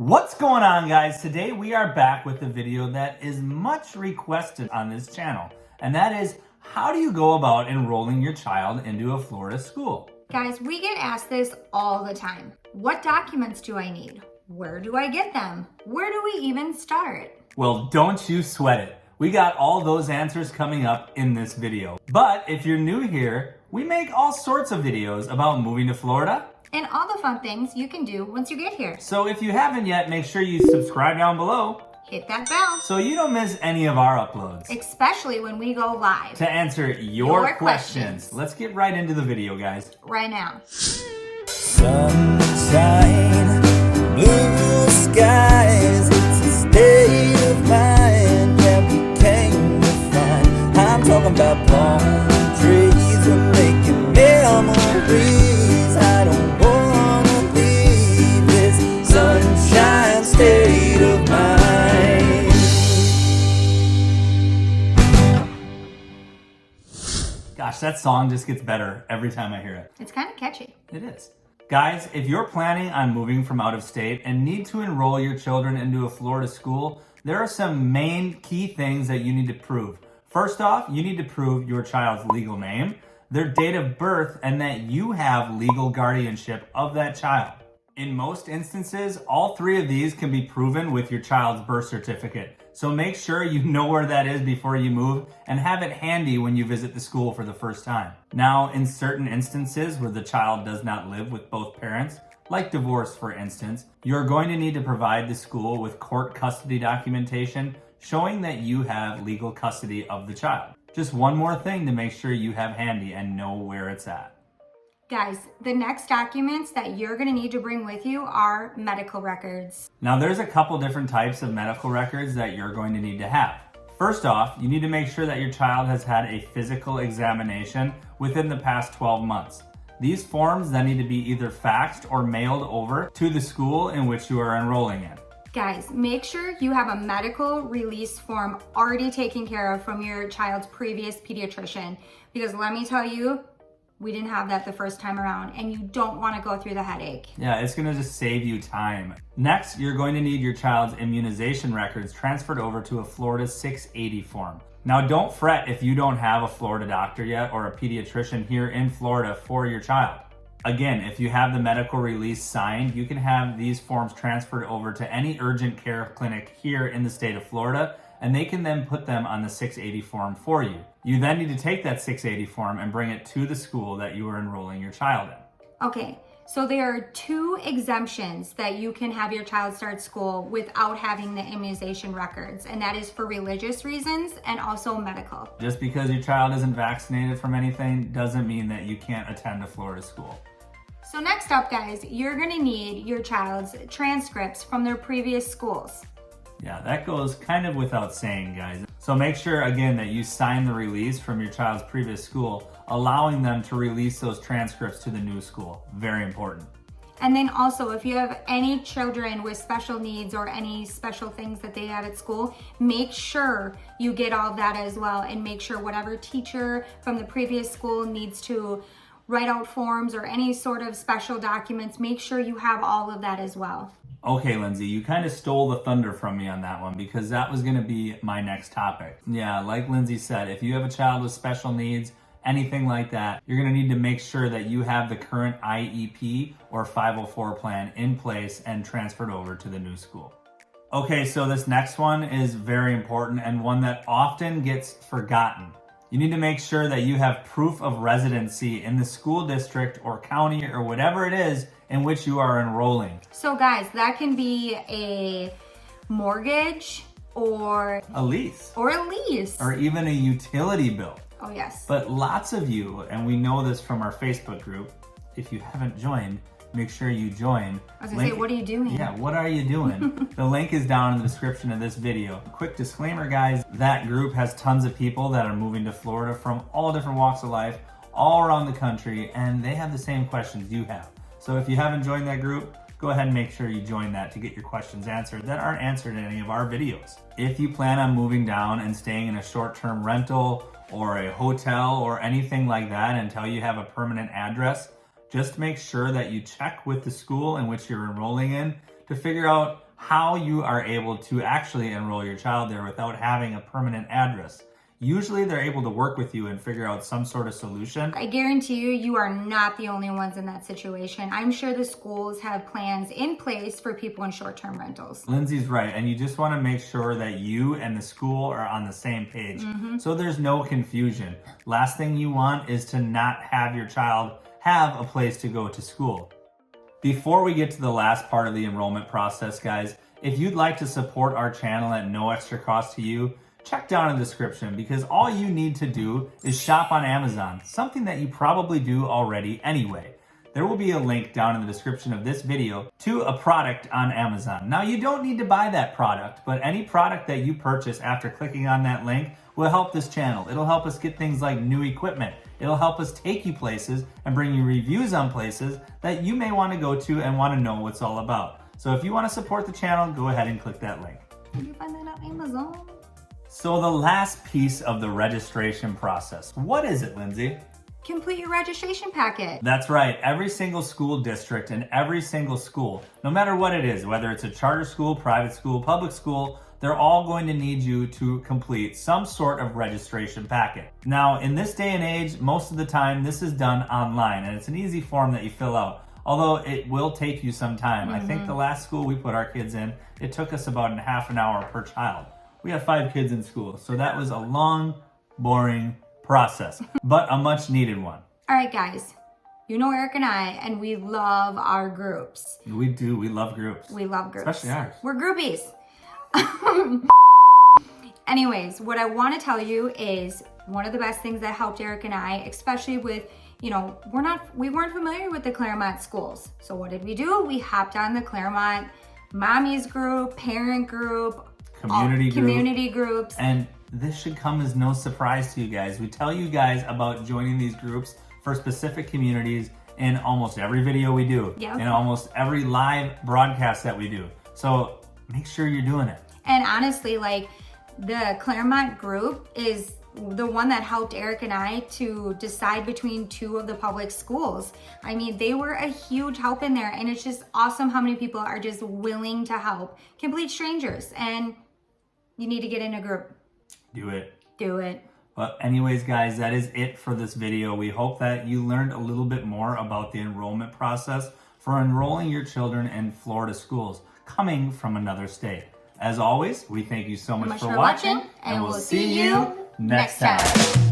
What's going on, guys? Today we are back with a video that is much requested on this channel, and that is how do you go about enrolling your child into a Florida school? Guys, we get asked this all the time. What documents do I need? Where do I get them? Where do we even start? Well, don't you sweat it. We got all those answers coming up in this video. But if you're new here, we make all sorts of videos about moving to Florida and all the fun things you can do once you get here. So if you haven't yet, make sure you subscribe down below. Hit that bell so you don't miss any of our uploads. Especially when we go live. To answer your questions. Let's get right into the video, guys. Right now. Sunshine, blue skies, it's a state of mind that we came to find. I'm talking about palm trees, we're making memories. I don't wanna leave this sunshine state of mind. Gosh, that song just gets better every time I hear it. It's kind of catchy. It is. Guys, if you're planning on moving from out of state and need to enroll your children into a Florida school, there are some main key things that you need to prove. First off, you need to prove your child's legal name, their date of birth, and that you have legal guardianship of that child. In most instances, all three of these can be proven with your child's birth certificate. So make sure you know where that is before you move and have it handy when you visit the school for the first time. Now, in certain instances where the child does not live with both parents, like divorce for instance, you're going to need to provide the school with court custody documentation showing that you have legal custody of the child. Just one more thing to make sure you have handy and know where it's at. Guys, the next documents that you're gonna need to bring with you are medical records. Now there's a couple different types of medical records that you're going to need to have. First off, you need to make sure that your child has had a physical examination within the past 12 months. These forms then need to be either faxed or mailed over to the school in which you are enrolling in. Guys, make sure you have a medical release form already taken care of from your child's previous pediatrician, because let me tell you, we didn't have that the first time around, and you don't want to go through the headache. Yeah, it's going to just save you time. Next, you're going to need your child's immunization records transferred over to a Florida 680 form. Now, don't fret if you don't have a Florida doctor yet or a pediatrician here in Florida for your child. Again, if you have the medical release signed, you can have these forms transferred over to any urgent care clinic here in the state of Florida, and they can then put them on the 680 form for you. You then need to take that 680 form and bring it to the school that you are enrolling your child in. Okay, so there are two exemptions that you can have your child start school without having the immunization records, and that is for religious reasons and also medical. Just because your child isn't vaccinated from anything doesn't mean that you can't attend a Florida school. So next up, guys, you're gonna need your child's transcripts from their previous schools. Yeah, that goes kind of without saying, guys. So make sure, again, that you sign the release from your child's previous school, allowing them to release those transcripts to the new school. Very important. And then also, if you have any children with special needs or any special things that they have at school, make sure you get all of that as well, and make sure whatever teacher from the previous school needs to write out forms or any sort of special documents, make sure you have all of that as well. Okay, Lindsay, you kind of stole the thunder from me on that one because that was going to be my next topic. Yeah, like Lindsay said, if you have a child with special needs, anything like that, you're going to need to make sure that you have the current IEP or 504 plan in place and transferred over to the new school. Okay, so this next one is very important and one that often gets forgotten. You need to make sure that you have proof of residency in the school district or county or whatever it is in which you are enrolling. So guys, that can be a mortgage or a lease. Or even a utility bill. Oh yes. But lots of you, and we know this from our Facebook group, if you haven't joined, make sure you join. I was gonna say, what are you doing? Yeah, what are you doing? The link is down in the description of this video. Quick disclaimer, guys, that group has tons of people that are moving to Florida from all different walks of life, all around the country, and they have the same questions you have. So if you haven't joined that group, go ahead and make sure you join that to get your questions answered that aren't answered in any of our videos. If you plan on moving down and staying in a short-term rental or a hotel or anything like that until you have a permanent address, just make sure that you check with the school in which you're enrolling in to figure out how you are able to actually enroll your child there without having a permanent address. Usually they're able to work with you and figure out some sort of solution. I guarantee you, you are not the only ones in that situation. I'm sure the schools have plans in place for people in short-term rentals. Lindsay's right, and you just want to make sure that you and the school are on the same page, so there's no confusion. Last thing you want is to not have your child have a place to go to school. Before we get to the last part of the enrollment process, guys, if you'd like to support our channel at no extra cost to you, check down in the description, because all you need to do is shop on Amazon, something that you probably do already anyway. There will be a link down in the description of this video to a product on Amazon. Now, you don't need to buy that product, but any product that you purchase after clicking on that link will help this channel. It'll help us get things like new equipment. It'll help us take you places and bring you reviews on places that you may want to go to and want to know what's all about. So if you want to support the channel, go ahead and click that link. Can you find that on Amazon? So the last piece of the registration process. What is it, Lindsay? Complete your registration packet. That's right. Every single school district and every single school, no matter what it is, whether it's a charter school, private school, public school, they're all going to need you to complete some sort of registration packet. Now, in this day and age, most of the time this is done online, and it's an easy form that you fill out, although it will take you some time. I think the last school we put our kids in, it took us about half an hour per child. We have 5 kids in school, so that was a long, boring process, but a much needed one. All right, guys. You know Eric and I, and we love our groups. We do. We love groups. We love groups. Especially ours. We're groupies. Anyways, what I want to tell you is one of the best things that helped Eric and I, especially with, we weren't familiar with the Claremont schools. So what did we do? We hopped on the Claremont Mommy's group, parent group, community groups. And this should come as no surprise to you guys. We tell you guys about joining these groups for specific communities in almost every video we do, in almost every live broadcast that we do. So make sure you're doing it. And honestly, like, the Claremont group is the one that helped Eric and I to decide between 2 of the public schools. I mean, they were a huge help in there, and it's just awesome how many people are just willing to help complete strangers. And you need to get in a group. Do it. Do it. But anyways, guys, that is it for this video. We hope that you learned a little bit more about the enrollment process for enrolling your children in Florida schools coming from another state. As always, we thank you so much for watching, and we'll see you next time.